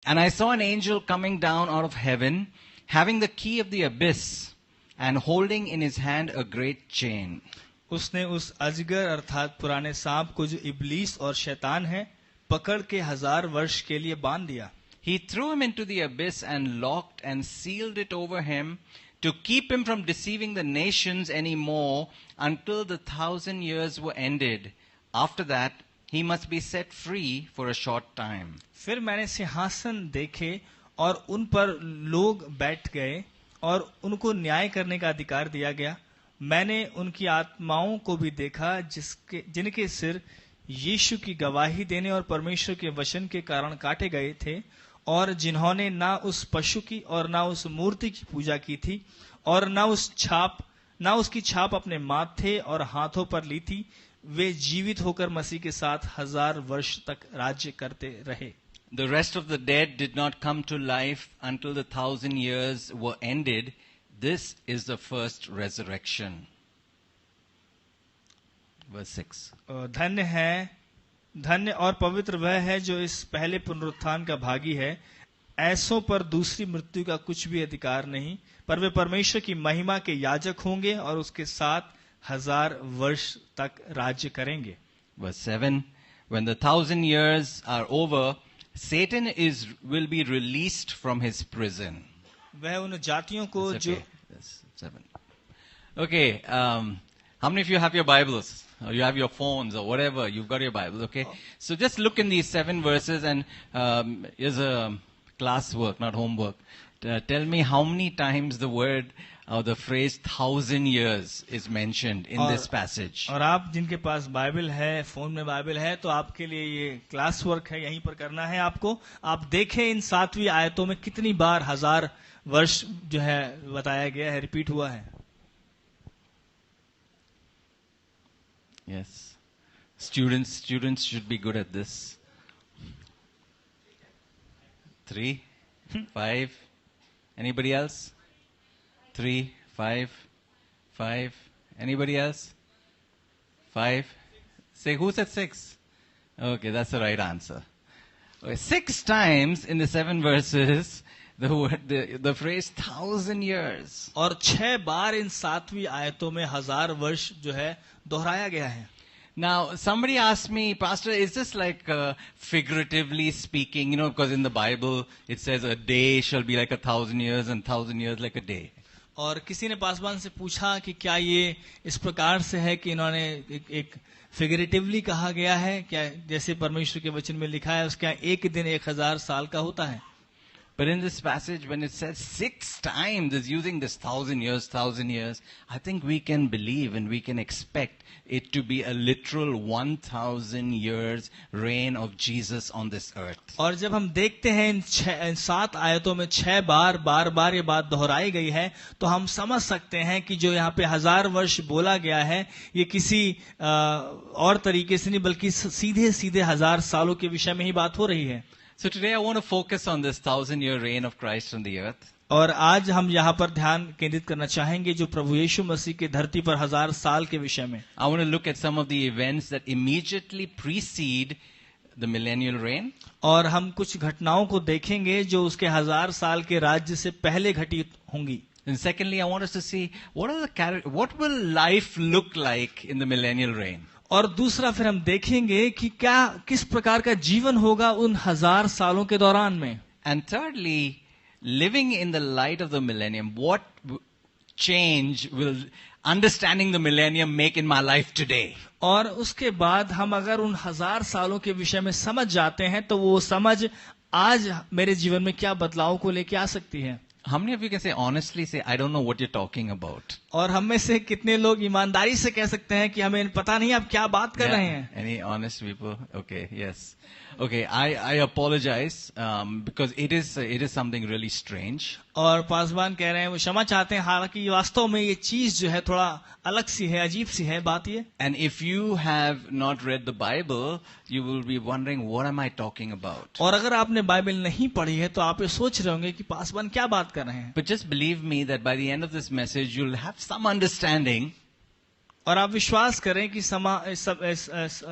And I saw an angel coming down out of heaven, having the key of the abyss, and holding in his hand a great chain. उसने उस अजगर अर्थात पुराने सांप को, जो इब्लीस और शैतान है, पकड़ के 1000 वर्ष के लिए बांध दिया. He threw him into the abyss and locked and sealed it over him to keep him from deceiving the nations any more until the 1,000 years were ended. After that, he must be set free for a short time. फिर मैंने सिंहासन देखे और उन पर लोग बैठ गए और उनको न्याय करने का अधिकार दिया गया. मैंने उनकी आत्माओं को भी देखा जिनके सिर यीशु की गवाही देने और परमेश्वर के वचन के कारण काटे गए थे, और जिन्होंने ना उस पशु की और ना उस मूर्ति की पूजा की थी और ना उसकी छाप अपने माथे और हाथों पर ली थी. वे जीवित होकर मसीह के साथ 1000 वर्ष तक राज्य करते रहे. The rest of the dead did not come to life until the 1,000 years were ended. This is the first resurrection. Verse 6. धन्य और पवित्र वह है जो इस पहले पुनरुत्थान का भागी है. ऐसों पर दूसरी मृत्यु का कुछ भी अधिकार नहीं, पर वे परमेश्वर की महिमा के याजक होंगे और उसके साथ 1000 वर्ष तक राज्य करेंगे. Verse 7. When the 1,000 years are over, Satan will be released from his prison. वह उन जातियों को जो That's 7. Okay, how many of you have your Bibles? Or you have your phones or whatever, you've got your Bible, okay? So just look in these 7 verses and here's a class work, not homework. Tell me how many times the word or the phrase 1,000 years is mentioned in this passage. और आप जिनके पास Bible है, phone में Bible है, तो आपके लिए ये क्लास वर्क है, यहीं पर करना है आपको. आप देखें इन 7वीं आयतों में कितनी बार 1000 वर्ष जो है बताया गया है, रिपीट हुआ है. Yes. Students should be good at this. 3, 5. Anybody else? 3, 5, 5. Anybody else? 5. Say, who said 6? Okay, that's the right answer. Okay, 6 times in the 7 verses, the phrase 1,000 years. और 6 बार इन 7वीं आयतों में 1000 वर्ष जो है दोहराया गया है. Now, somebody asked me, Pastor, is this like figuratively speaking? You know, because in the Bible it says a day shall be like 1,000 years and 1,000 years like a day. और किसी ने पासवान से पूछा कि क्या ये इस प्रकार से है कि इन्होंने एक फिगरेटिवली कहा गया है, क्या जैसे परमेश्वर के वचन में लिखा है उसका एक दिन 1000 साल का होता है. But in this passage, when it says 6 times, is using this 1,000 years, I think we can believe and we can expect it to be a literal 1,000 years reign of Jesus on this earth. और जब हम देखते हैं इन 7 आयतों में 6 बार ये बात दोहराई गई है, तो हम समझ सकते हैं कि जो यहाँ पे 1000 वर्ष बोला गया है, ये किसी और तरीके से नहीं, बल्कि सीधे 1000 सालों के विषय में ही बात हो रही है. So today I want to focus on this 1,000-year reign of Christ on the earth. और आज हम यहाँ पर ध्यान केंद्रित करना चाहेंगे जो प्रभु यीशु मसीह के धरती पर 1000 साल के विषय में. I want to look at some of the events that immediately precede the millennial reign. और हम कुछ घटनाओं को देखेंगे जो उसके 1000 साल के राज्य से पहले घटित होंगी. And secondly, I want us to see what will life look like in the millennial reign. और दूसरा फिर हम देखेंगे कि किस प्रकार का जीवन होगा उन 1000 सालों के दौरान में. And thirdly, living in the light of the millennium, what change will understanding the millennium make in my life today? और उसके बाद हम अगर उन 1000 सालों के विषय में समझ जाते हैं तो वो समझ आज मेरे जीवन में क्या बदलाव को लेके आ सकती है. How many of you can say honestly, I don't know what you're talking about? और हम में से कितने लोग ईमानदारी से कह सकते हैं कि हमें पता नहीं आप क्या बात कर रहे हैं. Any honest people? Okay, yes. Okay, I apologize because it is something really strange. और पासवान कह रहे हैं वो क्षमा चाहते हैं, हालांकि वास्तव में ये चीज जो है थोड़ा अलग सी है, अजीब सी है बात ये. And if you have not read the Bible, you will be wondering what am I talking about? और अगर आपने बाइबल नहीं पढ़ी है तो आप ये सोच रहे होंगे कि पासवान क्या बात कर रहे हैं. But just believe me that by the end of this message you'll have some understanding. और आप विश्वास करें कि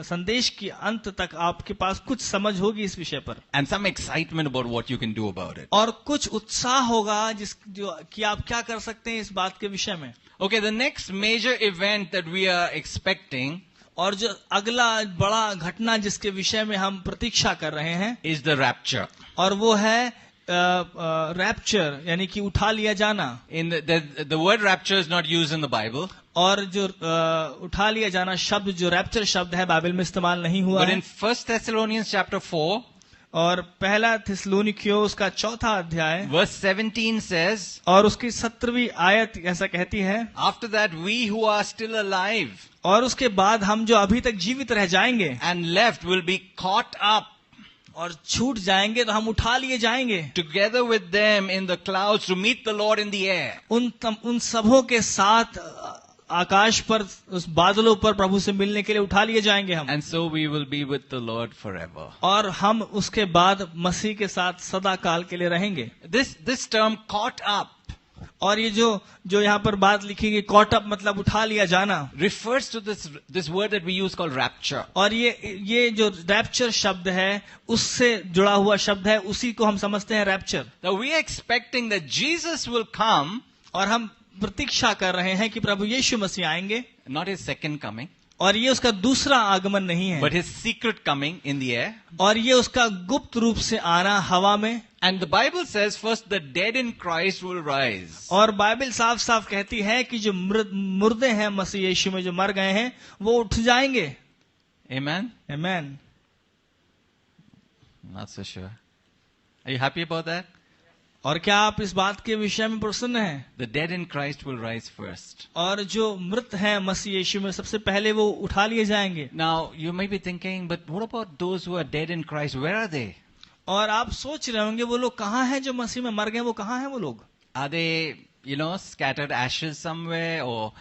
संदेश के अंत तक आपके पास कुछ समझ होगी इस विषय पर, and some excitement about what you can do about it. और कुछ उत्साह होगा कि आप क्या कर सकते हैं इस बात के विषय में. Okay, the next major event that we are expecting और जो अगला बड़ा घटना जिसके विषय में हम प्रतीक्षा कर रहे हैं is the rapture. और वो है रैप्चर, यानी कि उठा लिया जाना. In the word rapture is not used in the Bible. और जो उठा लिया जाना शब्द, जो रैप्चर शब्द है, बाइबल में इस्तेमाल नहीं हुआ But है. in 1 Thessalonians chapter 4, और पहला थिस्सलुनीकियों उसका 4 अध्याय verse 17 says, और उसकी 17वीं आयत ऐसा कहती है, after that we who are still alive और उसके बाद हम जो अभी तक जीवित रह जाएंगे and left will be caught up और छूट जाएंगे तो हम उठा लिए जाएंगे together with them in the clouds to meet the Lord in the air. उन सबों के साथ आकाश पर, उस बादलों पर प्रभु से मिलने के लिए उठा लिए जाएंगे हम. And so we will be with the Lord forever. और हम उसके बाद मसीह के साथ सदा काल के लिए रहेंगे. This term caught up और ये जो यहाँ पर बात लिखी गई, caught up मतलब उठा लिया जाना, refers to this word that we use called rapture. और ये जो रैप्चर शब्द है उससे जुड़ा हुआ शब्द है, उसी को हम समझते हैं rapture. Now we are expecting that Jesus will come, और हम प्रतीक्षा कर रहे हैं कि प्रभु यीशु मसीह आएंगे, not his second coming, और ये उसका दूसरा आगमन नहीं है, but his secret coming in the air. और ये उसका गुप्त रूप से आना हवा में. And the Bible says first the dead in Christ will rise. और बाइबल साफ साफ कहती है कि जो मुर्दे हैं मसीह यीशु में, जो मर गए हैं, वो उठ जाएंगे. Amen? Amen. Not so sure. Are you happy about that? और क्या आप इस बात के विषय में प्रसन्न हैं? The dead in Christ will rise first. और जो मृत हैं मसीह यीशु में, सबसे पहले वो उठा लिए जाएंगे. Now you may be thinking, but what about those who are dead in Christ? Where are they? और आप सोच रहे होंगे वो लोग कहाँ हैं जो मसीह में मर गए, वो कहाँ हैं वो लोग? Are they, scattered ashes somewhere, or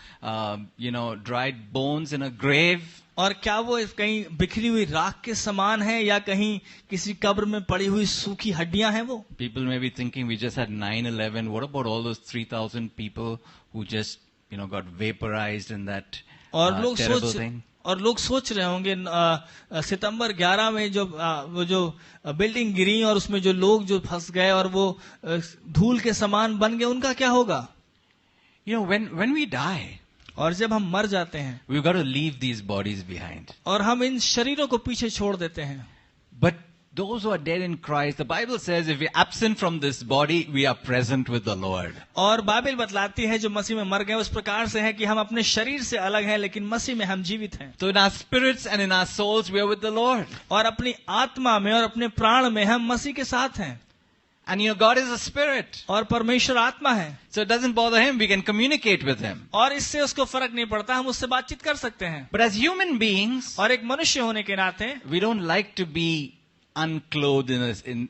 dried bones in a grave? और क्या वो कहीं बिखरी हुई राख के समान है, या कहीं किसी कब्र में पड़ी हुई सूखी हड्डियां हैं वो? People may be thinking we just had 9/11. What about all those 3,000 people who just got vaporized in that terrible thing? और लोग सोच रहे होंगे सितंबर 11 में वो जो बिल्डिंग गिरी और उसमें जो लोग जो फंस गए और वो धूल के समान बन गए, उनका क्या होगा? When we die, और जब हम मर जाते हैं, we've got to leave these bodies behind. और हम इन शरीरों को पीछे छोड़ देते हैं. But those who are dead in Christ, the Bible says if we're absent from this body, we are present with the Lord. और बाइबल बतलाती है जो मसीह में मर गए उस प्रकार से है कि हम अपने शरीर से अलग हैं, लेकिन मसीह में हम जीवित हैं. So in our spirits and in our souls, we are with the Lord. और अपनी आत्मा में और अपने प्राण में हम मसीह के साथ हैं. And God is a spirit. और परमेश्वर आत्मा है. So it doesn't bother him. We can communicate with him. और इससे उसको फर्क नहीं पड़ता, हम उससे बातचीत कर सकते हैं. But as human beings, और एक मनुष्य होने के नाते, we don't like to be unclothed,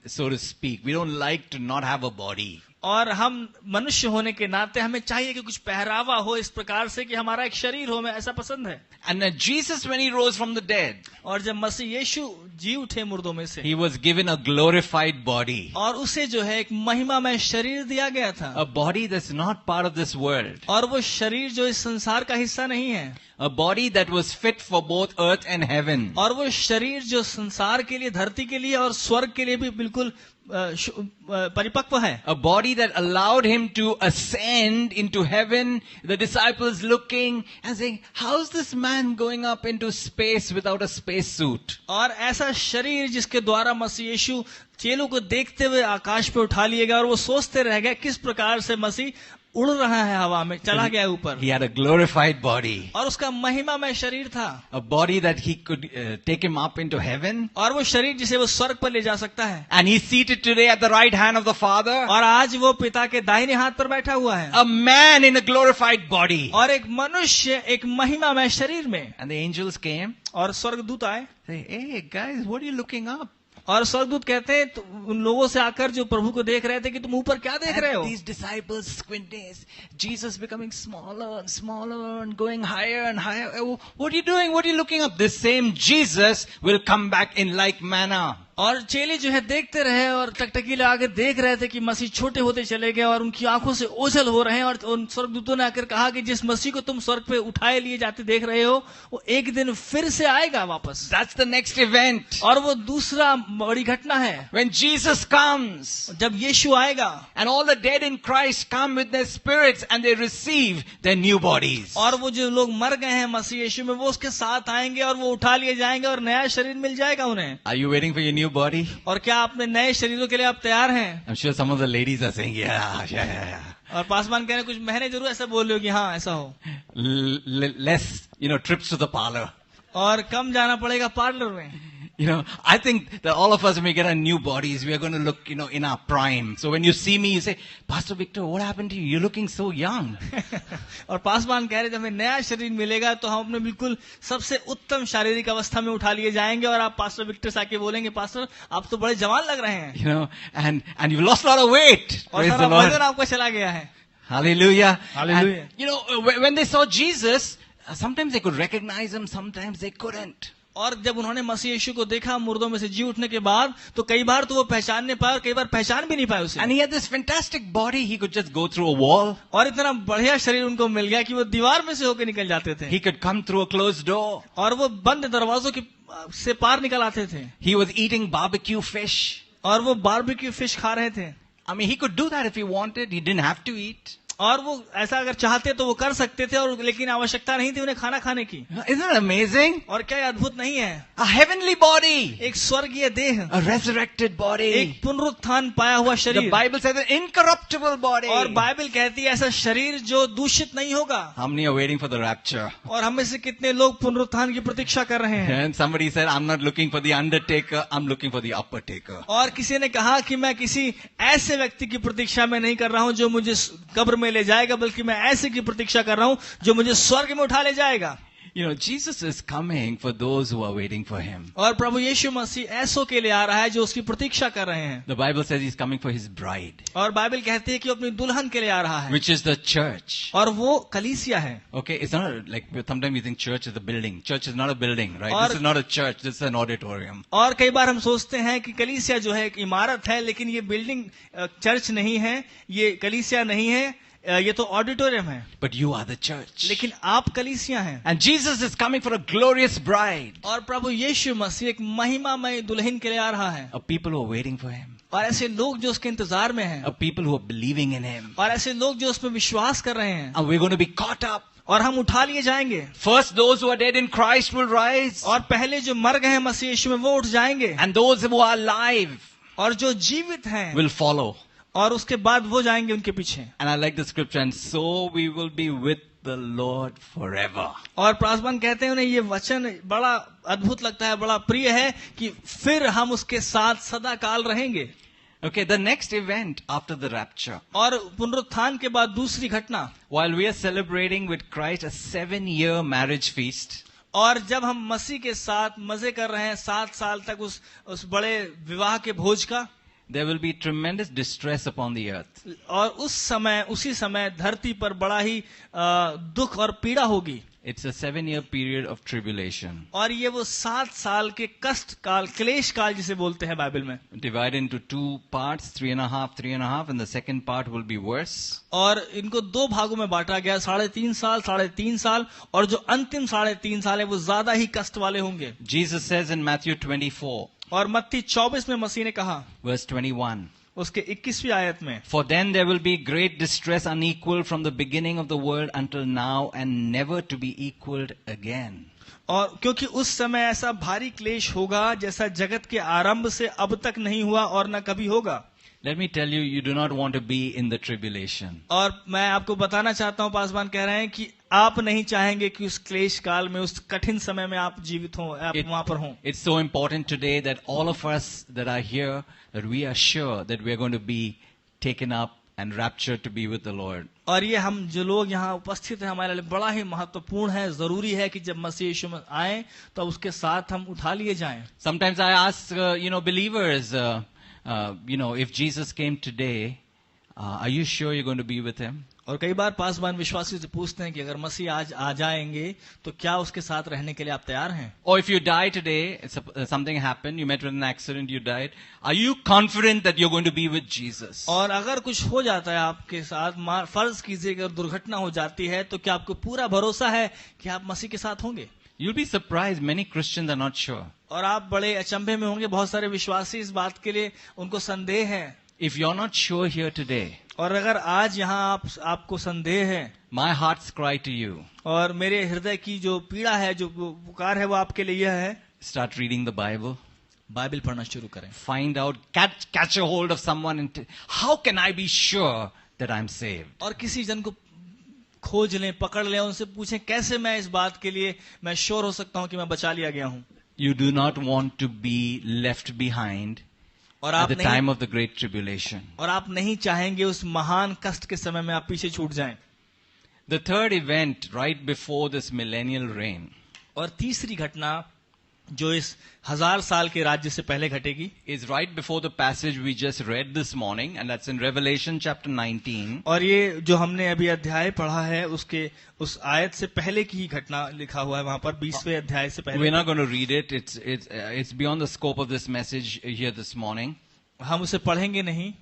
so to speak. We don't like to not have a body. और हम मनुष्य होने के नाते हमें चाहिए कि कुछ पहरावा हो इस प्रकार से कि हमारा एक शरीर हो, हमें ऐसा पसंद है. And Jesus, when he rose from the dead, और जब मसीह यीशु जी उठे मुर्दों में से, he was given a glorified body. और उसे जो है एक महिमामय शरीर दिया गया था. A body that's not part of this world. और वो शरीर जो इस संसार का हिस्सा नहीं है. A body that was fit for both earth and heaven. और वो शरीर जो संसार के लिए, धरती के लिए और स्वर्ग के लिए भी बिल्कुल परिपक्व है. A body that allowed him to ascend into heaven. The disciples looking and saying, how's this man going up into space without a space suit? और ऐसा शरीर जिसके द्वारा मसीह यीशु चेलों को देखते हुए आकाश पे उठा लिए गए, और वो सोचते रह गए किस प्रकार से मसीह उड़ रहा है हवा में, चला गया ऊपर. He had a glorified body. और उसका महिमामय शरीर था. A body that he could take him up into heaven. और वो शरीर जिसे वो स्वर्ग पर ले जा सकता है. And he's seated today at the right hand of the Father. और आज वो पिता के दाहिने हाथ पर बैठा हुआ है. A man in a glorified body. और एक मनुष्य एक महिमामय शरीर में. And the angels came. और स्वर्गदूत आए. Say, hey guys, what are you looking up? और स्वर्गदूत कहते हैं तो उन लोगों से आकर जो प्रभु को देख रहे थे कि तुम ऊपर क्या देख रहे हो? These disciples squinting, Jesus becoming smaller and smaller and going higher and higher. What are you doing? What are you looking up? This same Jesus will come back in like manner. और चेले जो है देखते रहे और टकटकी लगा के देख रहे थे कि मसीह छोटे होते चले गए और उनकी आंखों से ओझल हो रहे हैं। और उन स्वर्गदूतों ने आकर कहा कि जिस मसीह को तुम स्वर्ग पे उठाए लिए जाते देख रहे हो वो एक दिन फिर से आएगा वापस। That's the next event. और वो दूसरा बड़ी घटना है, When Jesus comes जब यीशु आएगा and all the dead in Christ come with their spirits and they receive their new bodies. और वो जो लोग मर गए हैं मसीह यीशु में वो उसके साथ आएंगे और वो उठा लिए जाएंगे और नया शरीर मिल जाएगा उन्हें। Are you waiting for your new body? और क्या अपने नए शरीरों के लिए आप तैयार हैं? I'm sure some of the ladies are saying, yeah. और पासवान कह रहे हैं कुछ बहनें जरूर ऐसा बोल रही हो कि हाँ ऐसा हो। Less, trips to the parlor. और कम जाना पड़ेगा पार्लर में। I think that all of us, when we get our new bodies, we are going to look, in our prime. So when you see me, you say, Pastor Victor, what happened to you? You're looking so young. और पासवान कह रहे थे हमें नया शरीर मिलेगा तो हम अपने बिल्कुल सबसे उत्तम शारीरिक अवस्था में उठा लिए जाएंगे और आप पास्टर विक्टर से आके बोलेंगे, पास्टर आप तो बड़े जवान लग रहे हैं। And you've lost a lot of weight. और Praise the सारा Lord. वजन आपका चला गया है। Hallelujah. Hallelujah. And, when they saw Jesus, sometimes they could recognize him, sometimes they couldn't. और जब उन्होंने मसीह यीशु को देखा मुर्दों में से जी उठने के बाद तो कई बार तो वो पहचानने पाए और कई बार पहचान भी नहीं पाए उसे। And he had this fantastic body. He could just go through a wall. और इतना बढ़िया शरीर उनको मिल गया कि वो दीवार में से होकर निकल जाते थे। He could come through a closed door. और वो बंद दरवाजों के से पार निकल आते थे। He was eating barbecue fish. और वो बारबेक्यू फिश खा रहे थे। I mean, he could do that if he wanted. He didn't have to eat. और वो ऐसा अगर चाहते तो वो कर सकते थे और लेकिन आवश्यकता नहीं थी उन्हें खाना खाने की। Isn't that amazing? और क्या ये अद्भुत नहीं है? A heavenly body. एक स्वर्गीय देह, A resurrected body. एक पुनरुत्थान पाया हुआ The शरीर। Bible says an incorruptible body. और बाइबल कहती है ऐसा शरीर जो दूषित नहीं होगा। How many are waiting for the rapture? और हम में से कितने लोग पुनरुत्थान की प्रतीक्षा कर रहे हैं? And somebody said, I'm not looking for the undertaker, I'm looking for the upper taker. और किसी ने कहा कि मैं किसी ऐसे व्यक्ति की प्रतीक्षा में नहीं कर रहा हूं जो मुझे कब्र में ले जाएगा, बल्कि मैं ऐसे की प्रतीक्षा कर रहा हूं जो मुझे स्वर्ग में उठा ले जाएगा। Jesus is coming for those who are waiting for him. और प्रभु यीशु मसीह ऐसों के लिए आ रहा है जो उसकी प्रतीक्षा कर रहे हैं। The Bible says he's coming for his bride. और बाइबल कहती है कि वो अपनी दुल्हन के लिए आ रहा है। Which is the church. और वो कलीसिया है। Okay, it's not like sometimes we think church is a building. Church is not a building, right? और, This is not a church. This is an auditorium. और कई बार हम सोचते हैं कि कलीसिया जो है एक इमारत है, लेकिन ये बिल्डिंग चर्च नहीं है, ये कलीसिया नहीं है, ये तो ऑडिटोरियम है। But you are the church. लेकिन आप कलीसिया हैं। And Jesus is coming for a glorious bride. और प्रभु यीशु मसीह एक महिमामय दुल्हन के लिए आ रहा है। Of people who are waiting for him. और ऐसे लोग जो उसके इंतजार में हैं। Of people who are believing in him. और ऐसे लोग जो उसमें विश्वास कर रहे हैं। And we're going to be caught up. और हम उठा लिए जाएंगे। First, those who are dead in Christ will rise. और पहले जो मर गए हैं मसीह यीशु में वो उठ जाएंगे। And those who are alive और जो जीवित हैं will follow. और उसके बाद वो जाएंगे उनके पीछे। And I like the scripture, and so we will be with the Lord forever. और प्रासवान कहते हैं उन्हें ये वचन बड़ा अद्भुत लगता है, बड़ा प्रिय है कि फिर हम उसके साथ सदा काल रहेंगे। Okay, the next event after the rapture. और पुनरुत्थान के बाद दूसरी घटना, While we are celebrating with Christ a 7-year marriage feast. और जब हम मसीह के साथ मजे कर रहे हैं 7 साल तक उस बड़े विवाह के भोज का, There will be tremendous distress upon the earth. और उसी समय धरती पर बड़ा ही दुख और पीड़ा होगी। It's a 7-year period of tribulation. और ये वो 7 साल के कष्ट काल, क्लेश काल जिसे बोलते हैं बाइबल में। Divided into 2 parts, 3.5, and the second part will be worse. और इनको 2 भागों में बांटा गया, 3.5 साल, और जो अंतिम 3.5 साल है वो ज्यादा ही कष्ट वाले होंगे। Jesus says in Matthew 24. और मत्ती 24 में मसीह ने कहा, Verse 21. उसके 21वीं आयत में, For then there will be great distress unequal from the beginning of the world until now and never to be equaled again. और क्योंकि उस समय ऐसा भारी क्लेश होगा जैसा जगत के आरंभ से अब तक नहीं हुआ और न कभी होगा। Let me tell you, you do not want to be in the tribulation. और मैं आपको बताना चाहता हूं, पासवान कह रहे हैं कि आप नहीं चाहेंगे कि उस क्लेश काल में, उस कठिन समय में आप जीवित हों, आप वहां पर हों। It's so important today that all of us that are here, that we are sure that we are going to be taken up and raptured to be with the Lord. और ये हम जो लोग यहाँ उपस्थित हैं हमारे लिए बड़ा ही महत्वपूर्ण है, जरूरी है कि जब मसीह यीशु में आए तो उसके साथ हम उठा लिए जाएं। Sometimes I ask, believers, if Jesus came today, are you sure you're going to be with him? और कई बार पासवान विश्वासी से पूछते हैं कि अगर मसीह आज आ जाएंगे तो क्या उसके साथ रहने के लिए आप तैयार हैं? Or if you die today, something happened, you met with an accident, you died, are you confident that you're going to be with Jesus? और अगर कुछ हो जाता है आपके साथ, फर्ज कीजिए अगर दुर्घटना हो जाती है, तो क्या आपको पूरा भरोसा है कि आप मसीह के साथ होंगे? You'll be surprised, many Christians are not sure. और आप बड़े अचंभे में होंगे, बहुत सारे विश्वासी इस बात के लिए उनको संदेह है। If you're not sure here today, और अगर आज यहाँ आपको संदेह है, my heart's cry to you, और मेरे हृदय की जो पीड़ा है, जो पुकार है, वो आपके लिए यह है, start reading the Bible. Bible पढ़ना शुरू करें। Find out, catch a hold of someone and how can I be sure that I'm saved? और किसी जन को खोज लें, पकड़ लें, उनसे पूछें कैसे मैं इस बात के लिए मैं श्योर हो सकता हूं कि मैं बचा लिया गया हूं। You do not want to be left behind और at आप the नहीं, time of the great tribulation. और आप नहीं चाहेंगे उस महान कष्ट के समय में आप पीछे छूट जाएं। The third event right before this millennial reign और तीसरी घटना जो इस 1000 साल के राज्य से पहले घटेगी is right before the passage we just read this morning, and that's in Revelation chapter 19. और ये जो हमने अभी अध्याय पढ़ा है उसके उस आयत से पहले की ही घटना लिखा हुआ है वहां पर 20वें अध्याय से पहले। We're not going to read it. It's beyond the scope of this message here this morning. हम उसे पढ़ेंगे नहीं,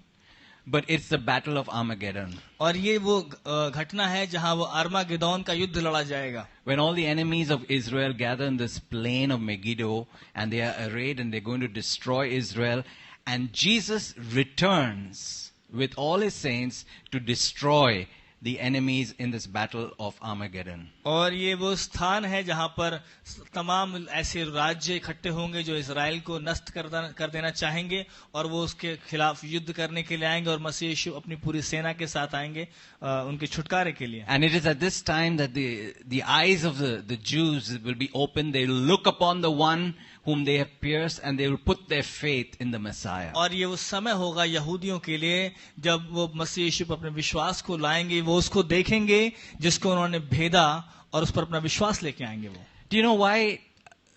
But it's the battle of Armageddon. और ये वो घटना है जहां वो आर्मागेदोन का युद्ध लड़ा जाएगा। When all the enemies of Israel gather in this plain of Megiddo and they are arrayed and they're going to destroy Israel, and Jesus returns with all his saints to destroy the enemies in this battle of Armageddon. और ये वो स्थान है जहां पर तमाम ऐसे राज्य इकट्ठे होंगे जो इजराइल को नष्ट कर देना चाहेंगे, और वो उसके खिलाफ युद्ध करने के लिए आएंगे, और मसीह यीशु अपनी पूरी सेना के साथ आएंगे उनके छुटकारे के लिए। And it is at this time that the eyes of the Jews will be opened. They will look upon the one whom they have pierced and they will put their faith in the Messiah. और ये वो समय होगा यहूदियों के लिए जब वो मसीह यीशु पर अपने विश्वास को लाएंगे, वो उसको देखेंगे जिसको उन्होंने भेदा, और उस पर अपना विश्वास लेके आएंगे वो। Do you know why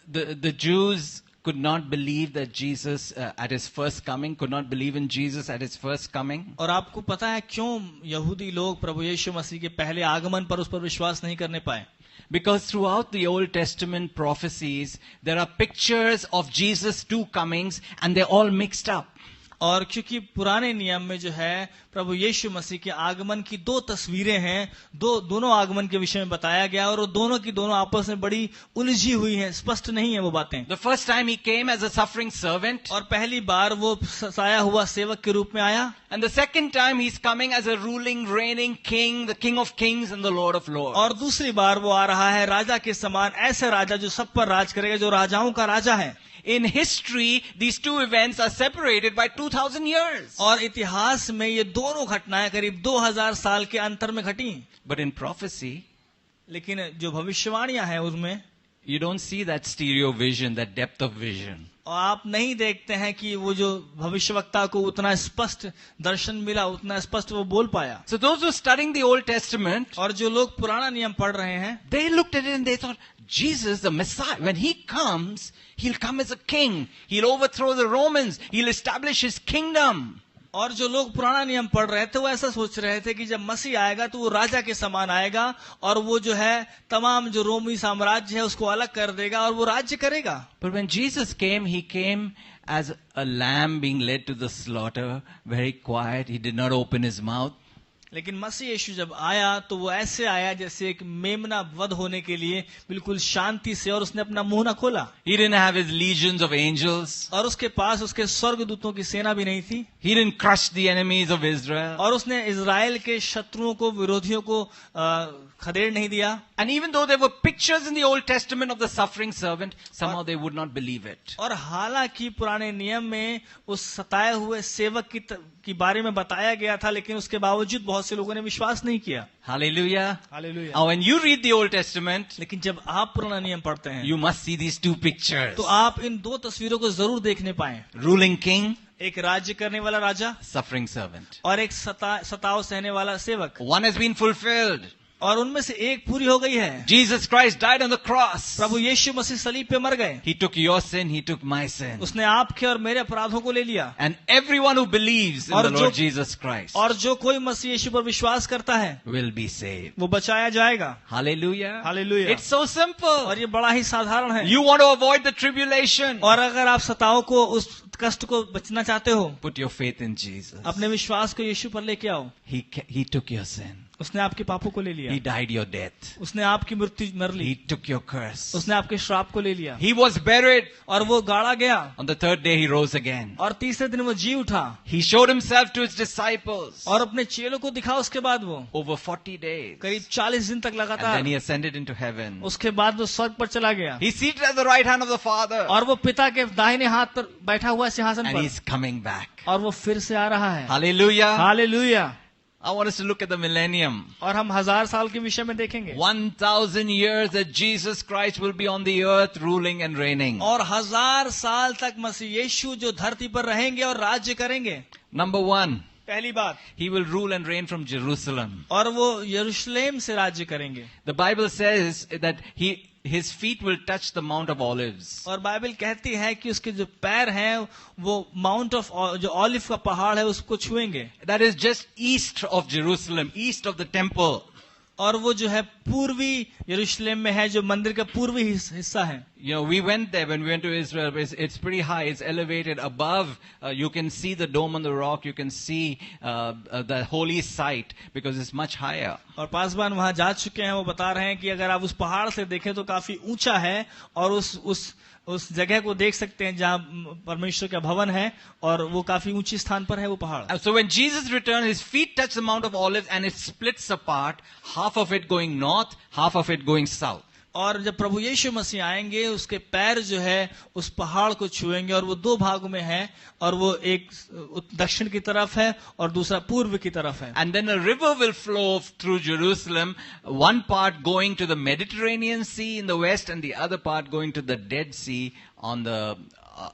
the Jews could not believe that Jesus at his first coming, could not believe in Jesus at his first coming? और आपको पता है क्यों यहूदी लोग प्रभु यीशु मसीह के पहले आगमन पर उस पर विश्वास नहीं करने पाए? Because throughout the Old Testament prophecies, there are pictures of Jesus' two comings and they're all mixed up. और क्योंकि पुराने नियम में जो है प्रभु यीशु मसीह के आगमन की दो तस्वीरें हैं, दोनों आगमन के विषय में बताया गया, और वो दोनों की दोनों आपस में बड़ी उलझी हुई हैं, स्पष्ट नहीं है वो बातें। The first time he came as a suffering servant, और पहली बार वो सताया हुआ सेवक के रूप में आया, and the second time he's coming as a ruling, reigning king, the King of Kings and the Lord of Lords. और दूसरी बार वो आ रहा है राजा के समान, ऐसा राजा जो सब पर राज करेगा, जो राजाओं का राजा है। In history, these two events are separated by 2000 years. और इतिहास में ये दोनों घटनाएं करीब 2000 साल के अंतर में घटी। But in prophecy, लेकिन जो भविष्यवाणियां हैं उसमें you don't see that stereo vision, that depth of vision. और आप नहीं देखते हैं कि वो जो भविष्यवक्ता को उतना स्पष्ट दर्शन मिला, उतना स्पष्ट वो बोल पाया। So those who are studying the Old Testament, और जो लोग पुराना नियम पढ़ रहे हैं, they looked at it and they thought, Jesus, the Messiah, when he comes, he'll come as a king. He'll overthrow the Romans. He'll establish his kingdom. और जो लोग पुराना नियम पढ़ रहे थे वो ऐसा सोच रहे थे कि जब मसीह आएगा तो वो राजा के समान आएगा, और वो जो है तमाम जो रोमी साम्राज्य है उसको अलग कर देगा और वो राज्य करेगा। But when Jesus came, he came as a lamb being led to the slaughter, very quiet. He did not open his mouth. लेकिन मसीह यीशु जब आया तो वो ऐसे आया जैसे एक मेमना वध होने के लिए, बिल्कुल शांति से, और उसने अपना मुंह न खोला। He didn't have his legions of angels. और उसके पास उसके स्वर्गदूतों की सेना भी नहीं थी। He didn't crush the enemies of Israel. और उसने इजराइल के शत्रुओं को, विरोधियों को खदेड़ नहीं दिया। And even though there were pictures in the Old Testament of the suffering servant, somehow they would not believe it. और हालांकि पुराने नियम में उस सताए हुए सेवक की बारे में बताया गया था, लेकिन उसके बावजूद बहुत से लोगों ने विश्वास नहीं किया। Hallelujah. Hallelujah. Now when you read the Old Testament, लेकिन जब आप पुराना नियम पढ़ते हैं you must see these two pictures. तो आप इन दो तस्वीरों को जरूर देखने पाए। Ruling king, एक राज्य करने वाला राजा suffering servant. और एक सताव सहने वाला सेवक। One has been fulfilled. और उनमें से एक पूरी हो गई है। Jesus Christ died on the cross. प्रभु यीशु मसीह सलीब पे मर गए। He took your sin, He took my sin. उसने आपके और मेरे अपराधों को ले लिया। And everyone who believes in the Lord Jesus Christ और जो कोई मसीह यीशु पर विश्वास करता है will be saved. वो बचाया जाएगा। Hallelujah. Hallelujah. It's so simple. और ये बड़ा ही साधारण है। You want to avoid the tribulation. और अगर आप सताओं को, उस कष्ट को बचना चाहते हो, Put your faith in Jesus. अपने विश्वास को यीशु पर लेके आओ। He took your sin. उसने आपके पापों को ले लिया। He died your death. उसने आपकी मृत्यु मर ली। He took your curse. उसने आपके श्राप को ले लिया। He was buried. और वो गाड़ा गया। On the third day he rose again. और तीसरे दिन वो जी उठा। He showed himself to his disciples. और अपने चेलों को दिखा उसके बाद वो Over 40 days. करीब 40 दिन तक And लगातार। then he ascended into heaven. उसके बाद वो स्वर्ग पर चला गया। He's seated at the right hand of the Father. और वो पिता के दाहिने हाथ पर बैठा हुआ सिंहासन And पर। he's coming back. और वो फिर से आ रहा है। Hallelujah. Hallelujah. I want us to look at the millennium. और हम 1000 साल के विषय में देखेंगे। 1,000 years that Jesus Christ will be on the earth ruling and reigning. और 1000 साल तक मसीह यीशु जो धरती पर रहेंगे और राज्य करेंगे। Number one, पहली बात, he will rule and reign from Jerusalem. और वो यरूशलेम से राज्य करेंगे। The Bible says that his feet will touch the Mount of Olives. और बाइबल कहती है कि उसके जो पैर हैं वो माउंट ऑफ जो ऑलिव का पहाड़ है उसको छुएंगे। That is just east of Jerusalem, east of the temple. और वो जो है पूर्वी यरूशलेम में है, जो मंदिर का पूर्वी हिस्सा है। You know, we went there when we went to Israel. It's pretty high. It's elevated above. You can see the dome on the rock. You can see the holy site because it's much higher. और पासवान वहां जा चुके हैं, वो बता रहे हैं कि अगर आप उस पहाड़ से देखें तो काफी ऊंचा है और उस जगह को देख सकते हैं जहां परमेश्वर का भवन है और वो काफी ऊंची स्थान पर है वो पहाड़। So when Jesus returned, his feet touched the Mount of Olives and it splits apart, half of it going north, half of it going south. और जब प्रभु यीशु मसीह आएंगे उसके पैर जो है उस पहाड़ को छुएंगे और वो दो भागों में है और वो एक दक्षिण की तरफ है और दूसरा पूर्व की तरफ है। And then a river will flow through Jerusalem, one part going to the Mediterranean Sea in the west and the other part going to the Dead Sea on the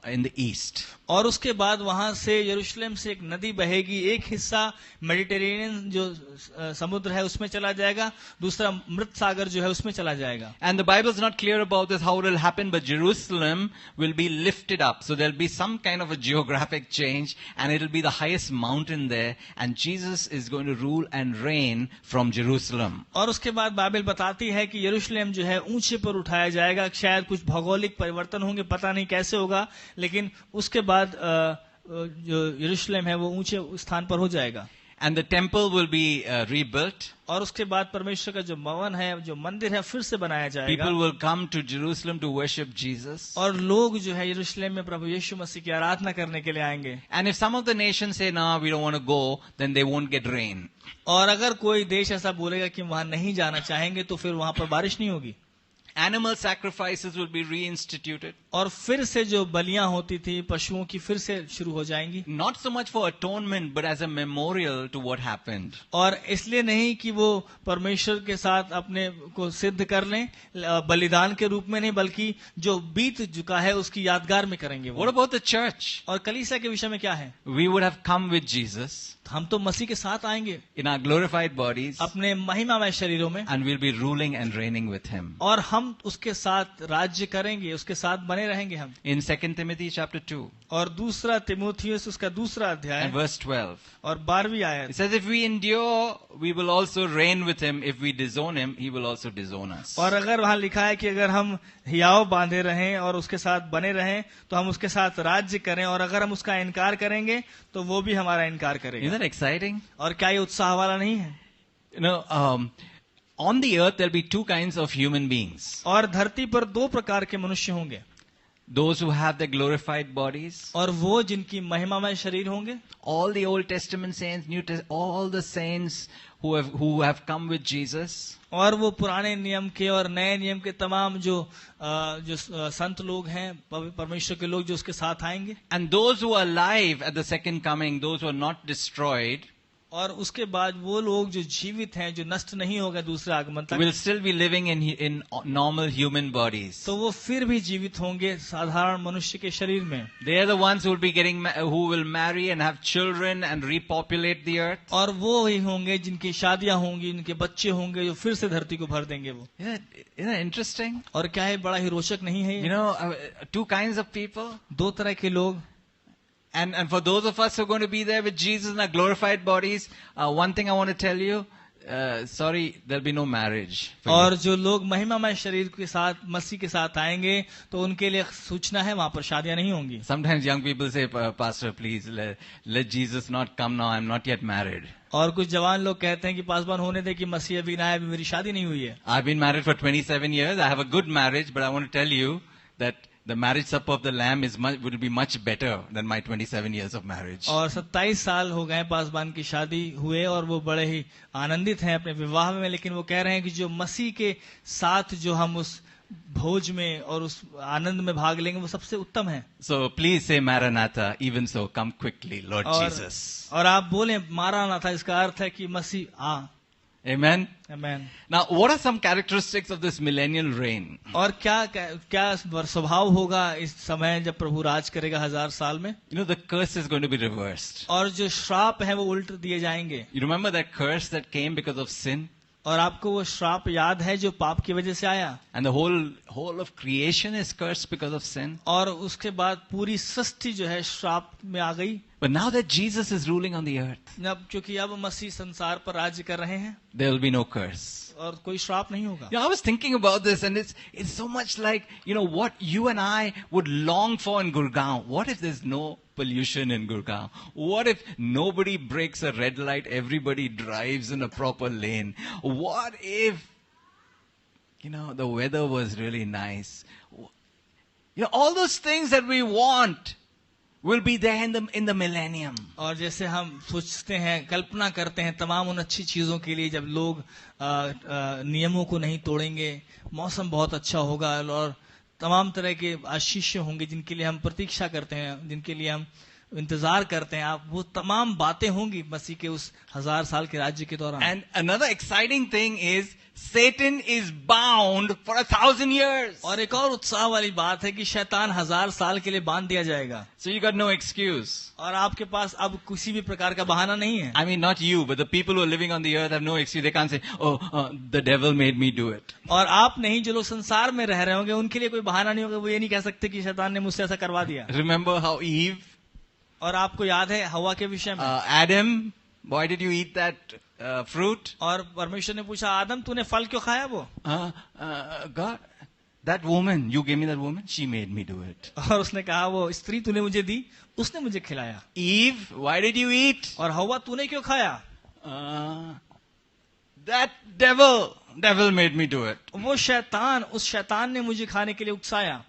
in the east. और उसके बाद वहां से यरूशलेम से एक नदी बहेगी, एक हिस्सा मेडिटेरेनियन जो समुद्र है उसमें चला जाएगा, दूसरा मृत सागर जो है उसमें चला जाएगा। And the Bible is not clear about this, how it will happen, but Jerusalem will be lifted up. So there will be some kind of a geographic change and it will be the highest mountain there and Jesus is going to rule and reign from Jerusalem. और उसके बाद Bible बताती है कि यरूशलेम जो है ऊंचे पर उठाया जाएगा, शायद कुछ भौगोलिक परिवर्तन होंगे, पता नहीं कैसे होगा, लेकिन उसके बाद जो यरूशलेम है वो ऊंचे स्थान पर हो जाएगा। And the temple will be rebuilt. और उसके बाद परमेश्वर का जो भवन है, जो मंदिर है, फिर से बनाया जाएगा। People will come to Jerusalem to worship Jesus. और लोग जो है यरूशलेम में प्रभु यीशु मसीह की आराधना करने के लिए आएंगे। And if some of the nations say, no, we don't want to go, then they won't get rain. और अगर कोई देश ऐसा बोलेगा कि वहां नहीं जाना चाहेंगे तो फिर वहां पर बारिश नहीं होगी। Animal sacrifices will be reinstituted. और फिर से जो बलियां होती थी पशुओं की फिर से शुरू हो जाएंगी। Not so much for atonement, but as a memorial to what happened. और इसलिए नहीं कि वो परमेश्वर के साथ अपने को सिद्ध कर लें, बलिदान के रूप में नहीं, बल्कि जो बीत चुका है उसकी यादगार में करेंगे वो। What about the church? और कलीसिया के विषय में क्या है? We would have come with Jesus हम तो मसीह के साथ आएंगे in our glorified bodies अपने महिमामय शरीरों में, and we'll be ruling and reigning with him. और हम उसके साथ राज्य करेंगे, उसके साथ बने रहेंगे हम। In 2 Timothy chapter 2 और दूसरा तिमोथियुस उसका दूसरा अध्याय and verse 12. और 12वीं आयत, It says, if we endure, we will also reign with him. If we disown him, he will also disown us. और अगर वहां लिखा है कि अगर हम हियाव बांधे रहें और उसके साथ बने रहें तो हम उसके साथ राज्य करें, और अगर हम उसका इनकार करेंगे तो वो भी हमारा इनकार करेगा। Isn't that exciting? और क्या ये उत्साह वाला नहीं है? You know, on the earth there'll be two kinds of human beings. और धरती पर दो प्रकार के मनुष्य होंगे, Those who have their glorified bodies. और वो जिनकी महिमामय शरीर होंगे। All the Old Testament saints, all the saints who have come with Jesus. और वो पुराने नियम के और नए नियम के तमाम जो संत लोग हैं, परमेश्वर के लोग जो उसके साथ आएंगे। And those who are alive at the second coming, those who are not destroyed. और उसके बाद वो लोग जो जीवित हैं, जो नष्ट नहीं हो गए दूसरे आगमन तक, will still be living in normal human bodies. तो वो फिर भी जीवित होंगे साधारण मनुष्य के शरीर में. They are the ones who will marry and have children and repopulate the earth. और वो ही होंगे जिनकी शादियां होंगी, उनके बच्चे होंगे, जो फिर से धरती को भर देंगे वो. Isn't that interesting? और क्या है, बड़ा ही रोचक नहीं है You ये? know, two kinds of people. दो तरह के लोग. And for those of us who are going to be there with Jesus in our glorified bodies, one thing I want to tell you, sorry, there'll be no marriage. for you. और जो लोग महिमामय शरीर के साथ मसीह के साथ आएंगे, तो उनके लिए सूचना है, वहां पर शादियां नहीं होंगी. Sometimes young people say, Pastor, please, let Jesus not come now. I'm not yet married. और कुछ जवान लोग कहते हैं कि पासवान होने दे कि मसीह अभी ना आए, अभी मेरी शादी नहीं हुई है. I've been married for 27 years. I have a good marriage, but I want to tell you that the marriage supper of the Lamb will be much better than my 27 years of marriage. और 27 साल हो गए पासवान की शादी हुए, और वो बड़े ही आनंदित हैं अपने विवाह में. लेकिन वो कह रहे हैं कि जो मसीह के साथ जो हम उस भोज में और उस आनंद में भाग लेंगे, वो सबसे उत्तम है. So please say Maranatha, even so, come quickly, Lord और, Jesus. और आप बोले मारानाथा, इसका अर्थ है कि मसीह आ. Amen. Amen. Now, what are some characteristics of this millennial reign? और क्या स्वभाव होगा इस समय जब प्रभु राज करेगा 1000 साल में? You know, the curse is going to be reversed. और जो श्राप है वो उल्ट दिए जाएंगे. You remember that curse that came because of sin? और आपको वो श्राप याद है जो पाप की वजह से आया? And the whole of creation is cursed because of sin. और उसके बाद पूरी सृष्टि जो है श्राप में आ गई. But now that Jesus is ruling on the earth, अब क्योंकि अब मसीह संसार पर राज्य कर रहे हैं, there will be no curse. और कोई श्राप नहीं होगा. Yeah, I was thinking about this, and it's so much like, you know, what you and I would long for in Gurgaon. What if there's no pollution in Gurgaon? What if nobody breaks a red light, everybody drives in a proper lane? What if, you know, the weather was really nice? You know, all those things that we want will be there in the millennium. और जैसे हम सोचते हैं, कल्पना करते हैं तमाम उन अच्छी चीजों के लिए, जब लोग नियमों को नहीं तोड़ेंगे, मौसम बहुत अच्छा होगा, और तमाम तरह के आशीष होंगे जिनके लिए हम प्रतीक्षा करते हैं, जिनके लिए हम इंतजार करते हैं. आप वो तमाम बातें होंगी मसीह के उस 1000 साल के राज्य के दौरान. And another exciting thing is Satan is bound for 1000 years. और एक और उत्साह वाली बात है कि शैतान 1000 साल के लिए बांध दिया जाएगा. So you got no excuse. और आपके पास अब किसी भी प्रकार का बहाना नहीं है. I mean, not you, but the people who are living on the earth have no excuse. They can't say, oh, the devil made me do it. और आप नहीं, जो लोग संसार में रह रहे होंगे, उनके लिए कोई बहाना नहीं होगा. वो ये नहीं कह सकते कि शैतान ने मुझसे ऐसा करवा दिया. Remember how Eve, और आपको याद है हवा के विषय में, Adam, why did you eat that fruit? और परमेश्वर ने पूछा, आदम तूने फल क्यों खाया? वो God, that woman, you gave me that woman, she made me do it. और उसने कहा, वो स्त्री तूने मुझे दी, उसने मुझे खिलाया. Eve, why did you eat? और हवा तूने क्यों खाया? That devil made me do it. वो शैतान, उस शैतान ने मुझे खाने के लिए उकसाया.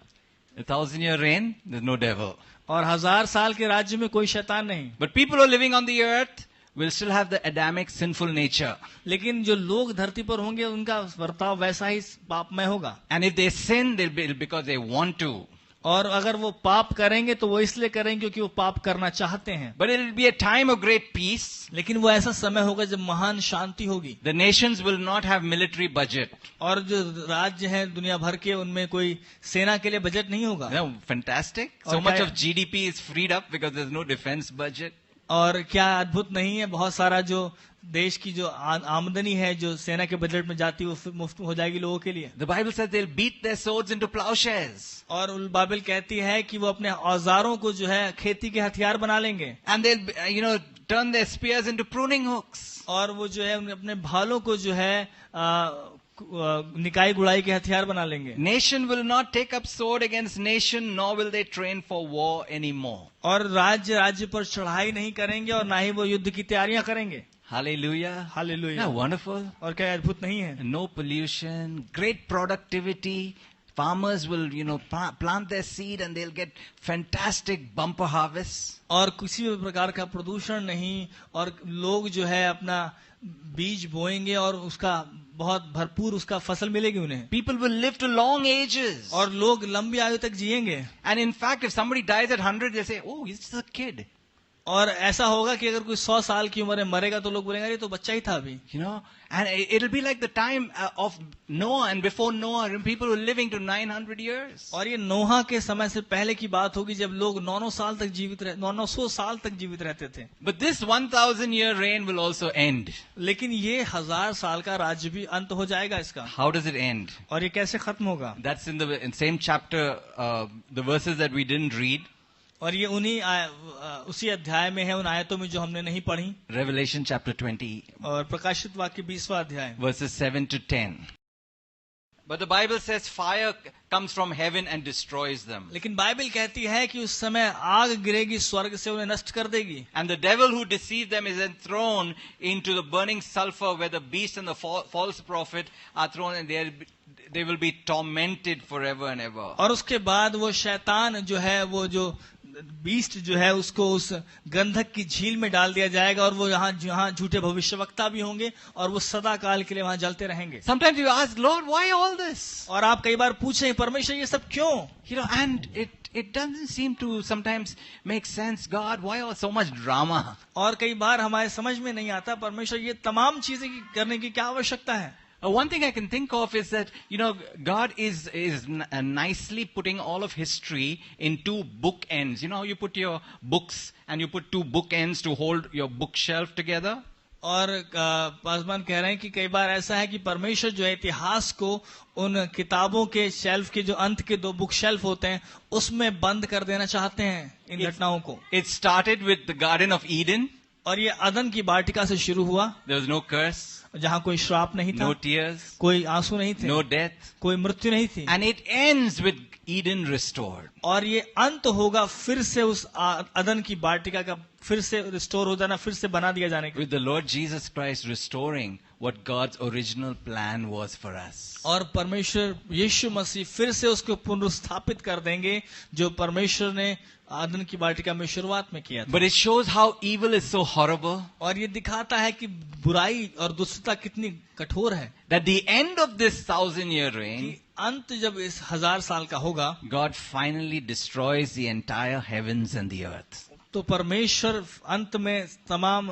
1000-year reign, there's no devil. और 1000 साल के राज्य में कोई शैतान नहीं. But people who are living on the earth will still have the Adamic sinful nature. लेकिन जो लोग धरती पर होंगे, उनका वर्ताव वैसा ही पापमय होगा. And if they sin, they'll be because they want to. और अगर वो पाप करेंगे तो वो इसलिए करेंगे क्योंकि वो पाप करना चाहते हैं. But it will be a time of great peace. लेकिन वो ऐसा समय होगा जब महान शांति होगी. The nations will not have military budget. और जो राज्य हैं दुनिया भर के, उनमें कोई सेना के लिए बजट नहीं होगा. You know, fantastic. So much of GDP is freed up because there's no defense budget. और क्या अद्भुत नहीं है, बहुत सारा जो देश की जो आमदनी है जो सेना के बजट में जाती है, वो मुफ्त हो जाएगी लोगों के लिए. The Bible says they'll beat their swords into plowshares. और बाइबल कहती है कि वो अपने औजारों को जो है खेती के हथियार बना लेंगे. And they'll, you know, turn their spears into pruning hooks. और वो जो है अपने भालों को जो है निकाई गुड़ाई के हथियार बना लेंगे. Nation will not take up sword against nation, nor will they train for war anymore. और राज्य पर चढ़ाई नहीं करेंगे, और ना ही वो युद्ध की तैयारियां करेंगे. Hallelujah. Hallelujah. Isn't that wonderful? और क्या अद्भुत नहीं है? No pollution, great productivity. Farmers will, you know, plant their seed and they'll get fantastic bumper harvests. और किसी भी प्रकार का प्रदूषण नहीं, और लोग जो है अपना बीज बोएंगे और उसका बहुत भरपूर उसका फसल मिलेगी उन्हें. People will live to long ages. और लोग लंबी आयु तक जिएंगे. And in fact, if somebody dies at 100, they'll say, oh, he's just a kid. और ऐसा होगा कि अगर कोई 100 साल की उम्र में मरेगा तो लोग बोलेंगे अरे तो बच्चा ही था अभी. You know, and it'll be like the time of Noah, and before Noah, and people were living to 900 years. और ये नोहा के समय से पहले की बात होगी जब लोग 900 साल तक जीवित 900 साल तक जीवित रहते थे. But this 1,000-year reign will also end. लेकिन ये 1000 साल का राज्य भी अंत हो जाएगा इसका. How does it end? और ये कैसे खत्म होगा? That's in the same chapter, the verses that we didn't read. और ये उसी अध्याय में है, उन आयतों में जो हमने नहीं पढ़ी. Revelation chapter 20, और प्रकाशित वाक्य 20वां अध्याय verses 7 to 10. But the Bible says fire comes from heaven and destroys them. लेकिन बाइबल कहती है कि उस समय आग गिरेगी स्वर्ग से उन्हें नष्ट कर देगी. And the devil who deceived them is then thrown into the burning sulfur where the beast and the false prophet are thrown, and they will be tormented forever and ever. और उसके बाद वो शैतान जो है, वो जो बीस्ट जो है, उसको उस गंधक की झील में डाल दिया जाएगा और वो यहाँ झूठे भविष्यवक्ता भी होंगे और वो सदा काल के लिए वहां जलते रहेंगे. Sometimes you ask, Lord, why all this? और आप कई बार पूछे परमेश्वर ये सब क्यों? You know, and it doesn't seem to sometimes make sense. God, why all so much drama? और कई बार हमारे समझ में नहीं आता परमेश्वर ये तमाम चीजें करने की क्या आवश्यकता है. One thing I can think of is that, you know, God is nicely putting all of history in two bookends. You know, you put your books and you put two bookends to hold your bookshelf together. और पासवान कह रहे हैं कि कई बार ऐसा है कि परमेश्वर जो है इतिहास को उन किताबों के शेल्फ के जो अंत के दो बुक शेल्फ होते हैं उसमें बंद कर देना चाहते हैं इन घटनाओं को. It started with the Garden of Eden. और ये अदन की वाटिका से शुरू हुआ. There was no curse. जहाँ कोई श्राप नहीं था, no tears, कोई आंसू नहीं थे, no death, कोई मृत्यु नहीं थी. and it ends with Eden restored. और ये अंत होगा फिर से उस अदन की वाटिका का फिर से रिस्टोर हो जाना, फिर से बना दिया जाने का. With the Lord Jesus Christ restoring what God's original plan was for us. और परमेश्वर यीशु मसीह फिर से उसको पुनरुस्थापित कर देंगे जो परमेश्वर ने आदन की वाटिका में शुरुआत में किया था. But it shows how evil is so horrible. और ये दिखाता है कि बुराई और दुष्टता कितनी कठोर है. That the end of this 1,000-year reign, कि अंत जब इस 1000 साल का होगा, God finally destroys the entire heavens and the earth. तो परमेश्वर अंत में तमाम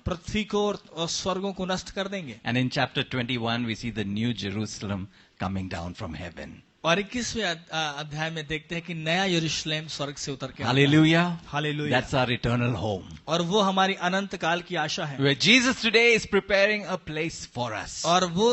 पृथ्वी को और स्वर्गों को नष्ट कर देंगे. And in chapter 21 we see the new Jerusalem coming down from heaven. और 21वें अध्याय में देखते हैं कि नया यरूशलेम स्वर्ग से उतर के Hallelujah. Hallelujah. That's our eternal home. और वो हमारी अनंत काल की आशा है. Where Jesus today is preparing a place for us. और वो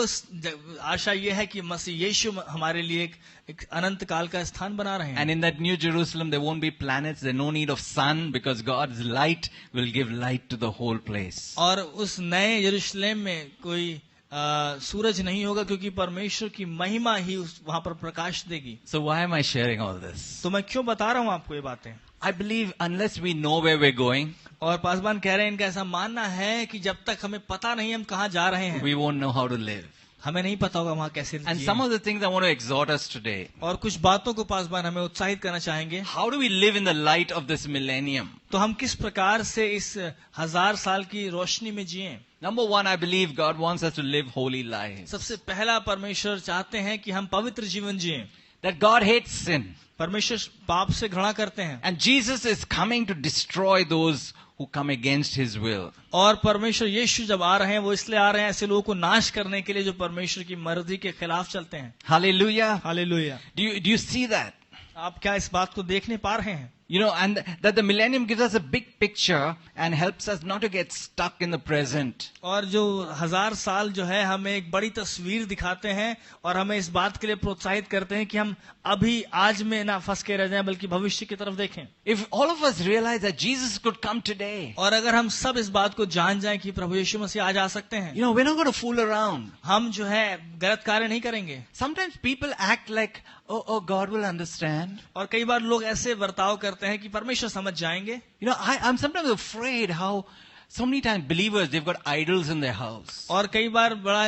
आशा ये है कि मसीह यीशु हमारे लिए एक अनंत काल का स्थान बना रहे हैं. And in that new Jerusalem there won't be planets, there's no need of sun because God's light will give light to the whole place. और उस नए यरूशलेम में कोई सूरज नहीं होगा क्योंकि परमेश्वर की महिमा ही वहां पर प्रकाश देगी. So why am I sharing all this? तो मैं क्यों बता रहा हूं आपको ये बातें? I believe unless we know where we're going, और पासवान कह रहे हैं इनका ऐसा मानना है कि जब तक हमें पता नहीं हम कहाँ जा रहे हैं, we won't know how to live. हमें नहीं पता होगा वहां कैसे And जिएं. some of the things I want to exhort us today. और कुछ बातों को पासवान हमें उत्साहित करना चाहेंगे. How do we live in the light of this millennium? तो हम किस प्रकार से इस 1000 साल की रोशनी में जिएं? Number one, I believe God wants us to live holy lives. सबसे पहला परमेश्वर चाहते हैं कि हम पवित्र जीवन जिएं. That God hates sin. परमेश्वर पाप से घृणा करते हैं. And Jesus is coming to destroy those who come against His will. और परमेश्वर यीशु जब आ रहे हैं वो इसलिए आ रहे हैं ऐसे लोगों को नाश करने के लिए जो परमेश्वर की मर्जी के खिलाफ चलते हैं. Hallelujah. Hallelujah. Do you see that? आप क्या इस बात को देखने पा रहे हैं? You know, and that the millennium gives us a big picture and helps us not to get stuck in the present. और जो 1000 साल जो है हमें एक बड़ी तस्वीर दिखाते हैं और हमें इस बात के लिए प्रोत्साहित करते हैं कि हम अभी आज में ना फंस के रह जाएं बल्कि भविष्य की तरफ देखें. If all of us realize that Jesus could come today, और अगर हम सब इस बात को जान जाएं कि प्रभु यीशु मसीह आज आ सकते हैं, you know, we're not going to fool around. हम जो है गलत कार्य नहीं करेंगे. Sometimes people act like, oh, God will understand. और कई बार लोग ऐसे बर्ताव करते हैं कि परमेश्वर समझ जाएंगे. You know, I'm sometimes afraid how so many times believers, they've got idols in their house. और कई बार बड़ा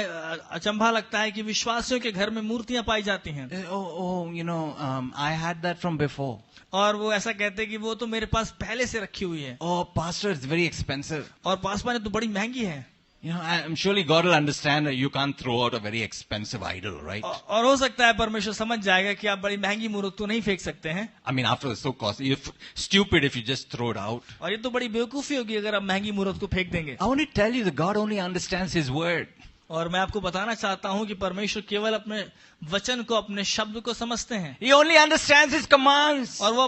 अचंभा लगता है कि विश्वासियों के घर में मूर्तियां पाई जाती हैं. Oh, you know, I had that from before. और वो ऐसा कहते हैं कि वो तो मेरे पास पहले से रखी हुई है. Oh, pastor, it's very expensive. और पासवान तो बड़ी महंगी है. You know, I'm surely God will understand that you can't throw out a very expensive idol, right? और हो सकता है परमेश्वर समझ जाएगा कि आप बड़ी महंगी मूर्त तो नहीं फेंक सकते हैं, I mean, after it's so costly, you're stupid if you just throw it out. और ये तो बड़ी बेवकूफी होगी अगर आप महंगी मूर्त को फेंक देंगे. I want to tell you that God only understands His word. और मैं आपको बताना चाहता हूं कि परमेश्वर केवल अपने वचन को, अपने शब्द को समझते हैं, He only understands His commands. और वो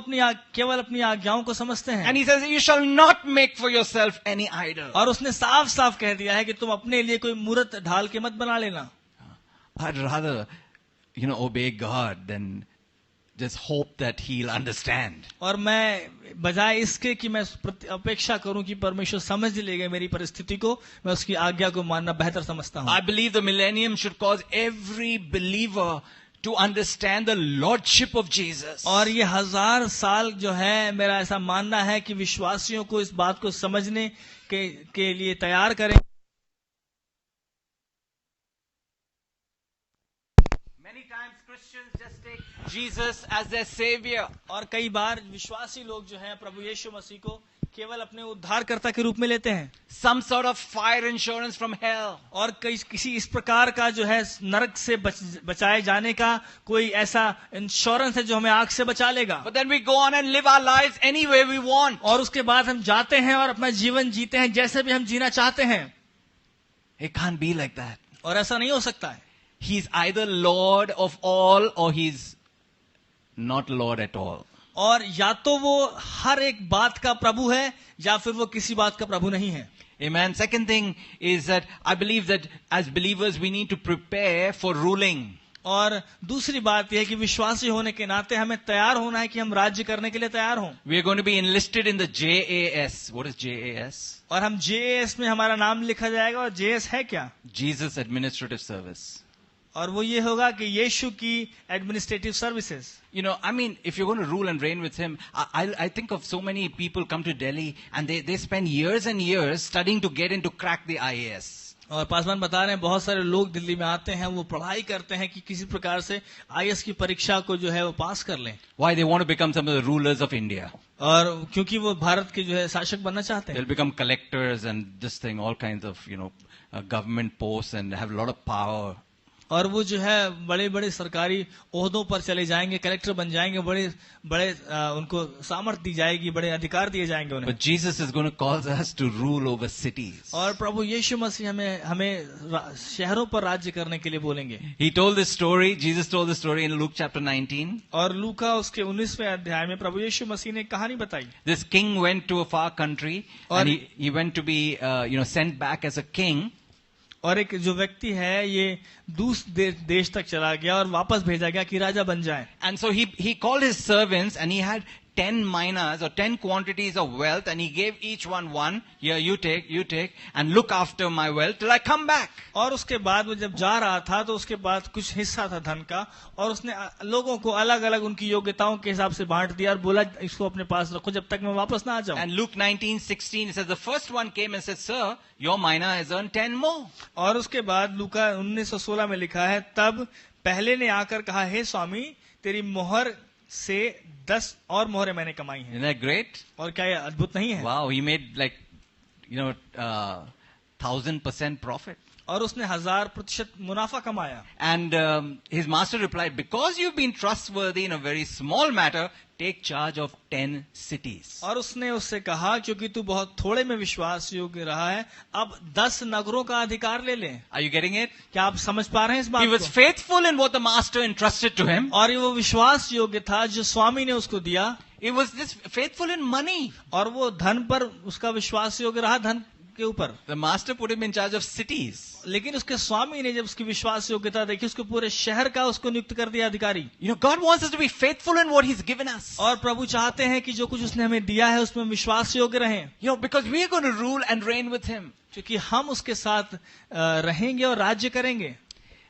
केवल अपनी आज्ञाओं को समझते हैं. And He says, you shall not make for yourself any idol. और उसने साफ साफ कह दिया है कि तुम अपने लिए कोई मूर्त ढाल के मत बना लेना. I'd rather, obey God than just hope that He'll understand. और मैं बजाय इसके कि मैं अपेक्षा करूं कि परमेश्वर समझ लेगा मेरी परिस्थिति को, मैं उसकी आज्ञा को मानना बेहतर समझता हूं. I believe the millennium should cause every believer to understand the lordship of Jesus. और ये 1000 साल जो है, मेरा ऐसा मानना है कि विश्वासियों को इस बात को समझने के लिए तैयार करें. Many times Christians just take Jesus as their savior. और कई बार विश्वासी लोग जो हैं प्रभु यीशु मसीह को केवल अपने उद्धारकर्ता के रूप में लेते हैं. Some sort of fire insurance from hell. और किसी इस प्रकार का जो है नरक से बचाए जाने का कोई ऐसा इंश्योरेंस है जो हमें आग से बचा लेगा. But then we go on and live our lives any way we want. और उसके बाद हम जाते हैं और अपना जीवन जीते हैं जैसे भी हम जीना चाहते हैं. It can't be like that. और ऐसा नहीं हो सकता है. He's either Lord of all or He's not Lord at all. और या तो वो हर एक बात का प्रभु है या फिर वो किसी बात का प्रभु नहीं है. Amen. Second thing is that I believe that as believers we need to prepare for ruling. और दूसरी बात यह है कि विश्वासी होने के नाते हमें तैयार होना है कि हम राज्य करने के लिए तैयार हों. We are going to be enlisted in the JAS. What is JAS? और हम JAS में हमारा नाम लिखा जाएगा. और JAS है क्या? Jesus Administrative Service. और वो ये होगा कि यीशु की administrative services. I mean, if you're going to rule and reign with Him, I think of so many people come to Delhi and they spend years and years studying to get into crack the IAS. और पासवान बता रहे हैं बहुत सारे लोग दिल्ली में आते हैं, वो पढ़ाई करते हैं कि किसी प्रकार से IAS की परीक्षा को जो है वो पास कर लें. Why? They want to become some of the rulers of India. और क्योंकि वो भारत के जो है शासक बनना चाहते हैं. They'll become collectors and this thing, all kinds of, government posts and have a lot of power. और वो जो है बड़े बड़े सरकारी ओहदों पर चले जाएंगे, कलेक्टर बन जाएंगे, बड़े उनको सामर्थ्य दी जाएगी, बड़े अधिकार दिए जाएंगे उन्हें. But Jesus is going to cause us to rule over cities. और प्रभु यीशु मसीह हमें शहरों पर राज्य करने के लिए बोलेंगे. He told this story, Jesus told this story in Luke chapter 19. और लूका उसके 19वें अध्याय में प्रभु यीशु मसीह ने कहानी बताई. This king went to a far country and he went to be, sent back as a king. और एक जो व्यक्ति है ये दूसरे देश तक चला गया और वापस भेजा गया कि राजा बन जाए. And so he called his servants and he had 10 minas or 10 quantities of wealth and he gave each one. Here, you take and look after my wealth till I come back. और उसके बाद वो जब जा रहा था तो उसके बाद कुछ हिस्सा था धन का और उसने लोगों को अलग अलग उनकी योग्यताओं के हिसाब से बांट दिया और बोला इसको अपने पास रखो जब तक मैं वापस ना आ जाऊं. And Luke 19:16 says the first one came and said, "Sir, your mina has earned 10 more." और उसके बाद लूका 19:16 में लिखा है, तब पहले ने आकर कहा, हे स्वामी तेरी मोहर से 10 और मोहरें मैंने कमाई हैं. Isn't that great? और क्या ये अद्भुत नहीं है? Wow, he made 1000% profit. और उसने 1000% मुनाफा कमाया. And his master replied, because you've been trustworthy in a very small matter, take charge of 10 cities. और उसने उससे कहा क्योंकि तू बहुत थोड़े में विश्वास योग्य रहा है, अब 10 नगरों का अधिकार ले ले. Are you getting it? क्या आप समझ पा रहे हैं इस बात He को? was faithful in what the master entrusted to him. और ये वो विश्वास योग्य था जो स्वामी ने उसको दिया. He was just faithful in money. और वो धन पर उसका विश्वास योग्य रहा, धन के ऊपर. The master put him in charge of cities. लेकिन उसके स्वामी ने जब उसकी विश्वास योग्यता देखी, उसको पूरे शहर का उसको नियुक्त कर दिया अधिकारी. God wants us to be faithful in what He's given us. और प्रभु चाहते हैं कि जो कुछ उसने हमें दिया है उसमें विश्वास योग्य रहें. Because we are going to rule and reign with Him. क्योंकि हम उसके साथ रहेंगे और राज्य करेंगे.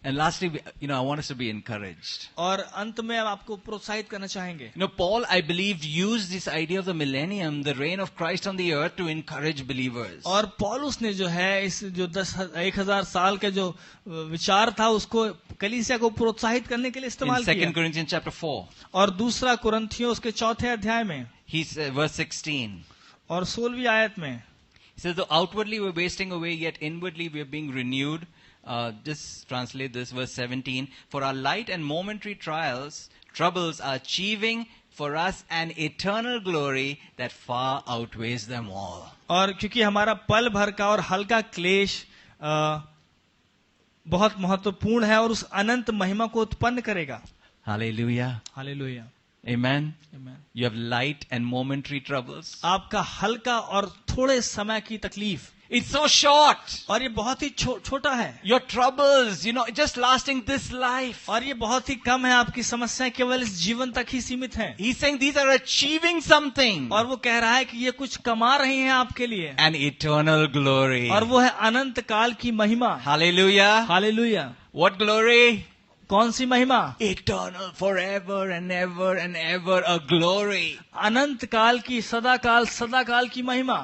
And lastly, I want us to be encouraged. और अंत में हम आपको प्रोत्साहित करना चाहेंगे. Paul, I believe, used this idea of the millennium, the reign of Christ on the earth, to encourage believers. और पौलुस ने जो है इस जो 1000 साल का जो विचार था उसको कलीसिया को प्रोत्साहित करने के लिए इस्तेमाल किया. In 2 Corinthians chapter 4. और दूसरा कुरिन्थियों उसके 4थे अध्याय में He's verse 16. और 16वीं आयत में. He says, though outwardly we're wasting away, yet inwardly we're being renewed. Just translate this, verse 17. For our light and momentary troubles are achieving for us an eternal glory that far outweighs them all. और क्योंकि हमारा पल भर का और हल्का क्लेश बहुत महत्वपूर्ण है और उस अनंत महिमा को उत्पन्न करेगा. Hallelujah. Hallelujah. Amen. Amen. You have light and momentary troubles. आपका हल्का और थोड़े समय की तकलीफ, It's so short. और ये बहुत ही छोटा है, Your troubles, just lasting this life. और ये बहुत ही कम है. आपकी समस्याएं केवल इस जीवन तक ही सीमित हैं. He's saying these are achieving something. और वो कह रहा है कि ये कुछ कमा रही हैं आपके लिए, An eternal glory. और वो है अनंत काल की महिमा. Hallelujah. हालेलुया. What glory? कौन सी महिमा? Eternal, forever and ever and ever a glory अनंत काल की, सदा काल की महिमा,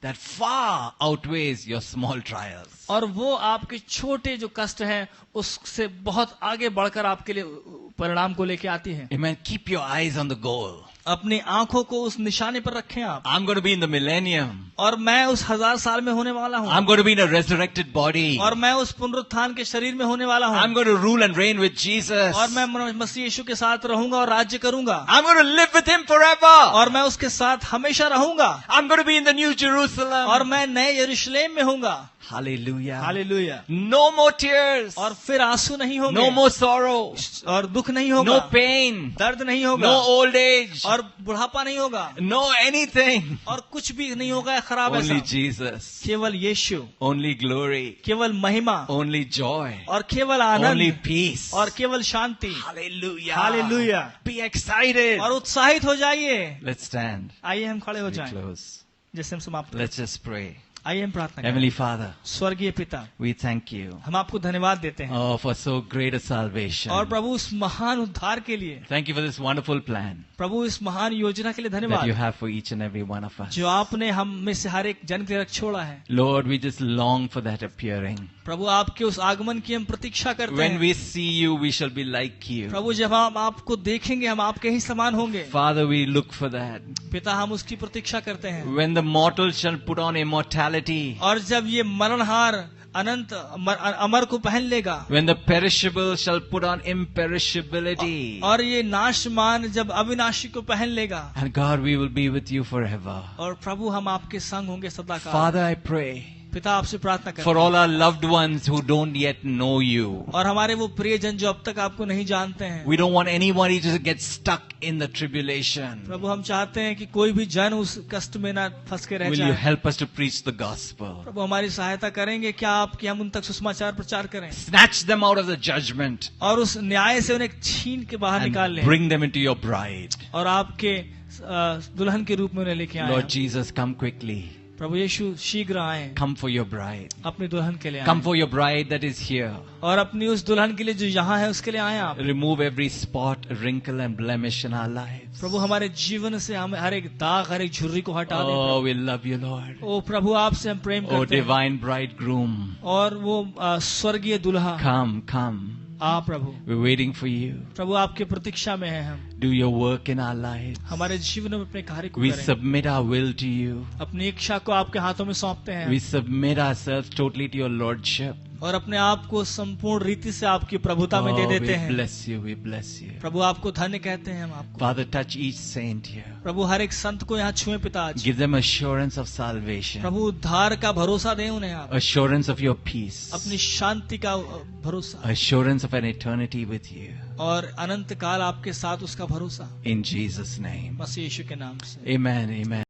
that far outweighs your small trials. और वो आपके छोटे जो कष्ट हैं उससे बहुत आगे बढ़कर आपके लिए परिणाम को लेके आती है. Amen. Keep your eyes on the goal. अपनी आंखों को उस निशाने पर रखें आप. I'm going to be in the millennium. और मैं उस 1000 साल में होने वाला हूँ. I'm going to be in a resurrected body. और मैं उस पुनरुत्थान के शरीर में होने वाला हूँ. I'm going to rule and reign with Jesus. और मैं मसीह यीशु के साथ रहूंगा और राज्य करूंगा. I'm going to live with him forever. और मैं उसके साथ हमेशा रहूंगा. I'm going to be in the new Jerusalem. और मैं नए यरूशलेम में होऊंगा. Hallelujah. Hallelujah. No more tears. और फिर आंसू नहीं होंगे. No more sorrow. और दुख नहीं होगा. No pain. दर्द नहीं होगा. No old age. और बुढ़ापा नहीं होगा. No anything. और कुछ भी नहीं होगा खराब. Only ऐसा Jesus. केवल यीशु, Only glory. केवल महिमा, Only joy. और केवल Only आनंद, peace. और केवल शांति. Hallelujah. हालेलुया. Be excited. और उत्साहित हो जाइए. Let's stand. आइए हम खड़े हो We जाएं. close. जैसे हम समाप्त करें. Let's just pray. आइए हम प्रार्थना करें. Heavenly Father, स्वर्गीय पिता, we thank you. हम आपको धन्यवाद देते हैं. Oh, for so great a salvation. और प्रभु उस महान उद्धार के लिए, Thank you for this wonderful plan प्रभु इस महान योजना के लिए that you धन्यवाद have for each and every one of us. जो आपने हम में से हर एक जन के लिए छोड़ा है. Lord, we just long for that appearing. प्रभु आपके उस आगमन की हम प्रतीक्षा करते When हैं. we see you, we shall be like you. प्रभु जब हम आपको देखेंगे हम आपके ही समान होंगे. Father, we look for that. पिता हम उसकी प्रतीक्षा करते हैं. When the mortal shall put on immortality. और जब ये मरणहार अनंत अमर को पहन लेगा. When the perishable shall put on imperishability. और ये नाशमान जब अविनाशी को पहन लेगा. And God, we will be with you forever. और प्रभु हम आपके संग होंगे सदा काल. Father, I pray पिता आपसे प्रार्थना करते for हैं. all our loved ones who don't yet know you. और हमारे वो प्रियजन जो अब तक आपको नहीं जानते हैं. We don't want anybody to get stuck in the tribulation. प्रभु हम चाहते हैं कि कोई भी जन उस कष्ट में ना फंस के रह Will you जाए. help us to preach the gospel? प्रभु हमारी सहायता करेंगे क्या आप कि हम उन तक सुसमाचार प्रचार करें Snatch them out of the judgment और उस न्याय से उन्हें छीन के बाहर निकाल and लें bring them into your bride. और आपके दुल्हन के रूप में उन्हें लेके आए. Lord Jesus, come quickly. प्रभु यीशु शीघ्र आए. Come for your bride. अपनी दुल्हन के लिए Come आए. for your bride that is here. और अपनी उस दुल्हन के लिए जो यहाँ है उसके लिए आए आप. Remove every spot, wrinkle and blemish in our lives. प्रभु हमारे जीवन से हमें हर एक दाग हर एक झुर्री को हटा दें. Oh, we love you, Lord. ओ प्रभु आपसे हम प्रेम Oh, करते हैं. divine bridegroom. और वो स्वर्गीय दुल्हा Come, come. Uh Prabhu. We're waiting for you. प्रभु आपके प्रतीक्षा में है हम. Do your work in our lives. हमारे जीवन में अपने कार्य को We करें. submit our will to you. अपनी इच्छा को आपके हाथों में सौंपते हैं. We submit ourselves totally to your lordship. और अपने आप को संपूर्ण रीति से आपकी प्रभुता में दे Oh, देते we हैं. bless you, we bless you. प्रभु आपको धन्य कहते हैं हम आपको. Father, touch each saint here. प्रभु हर एक संत को यहाँ छुए पिता आज. Give them assurance of salvation. प्रभु उद्धार का भरोसा दें उन्हें आप. Assurance of your peace. अपनी शांति का भरोसा Assurance of an eternity with you. और अनंत काल आपके साथ उसका भरोसा. In Jesus' name. मसीह यीशु के नाम से. Amen, amen.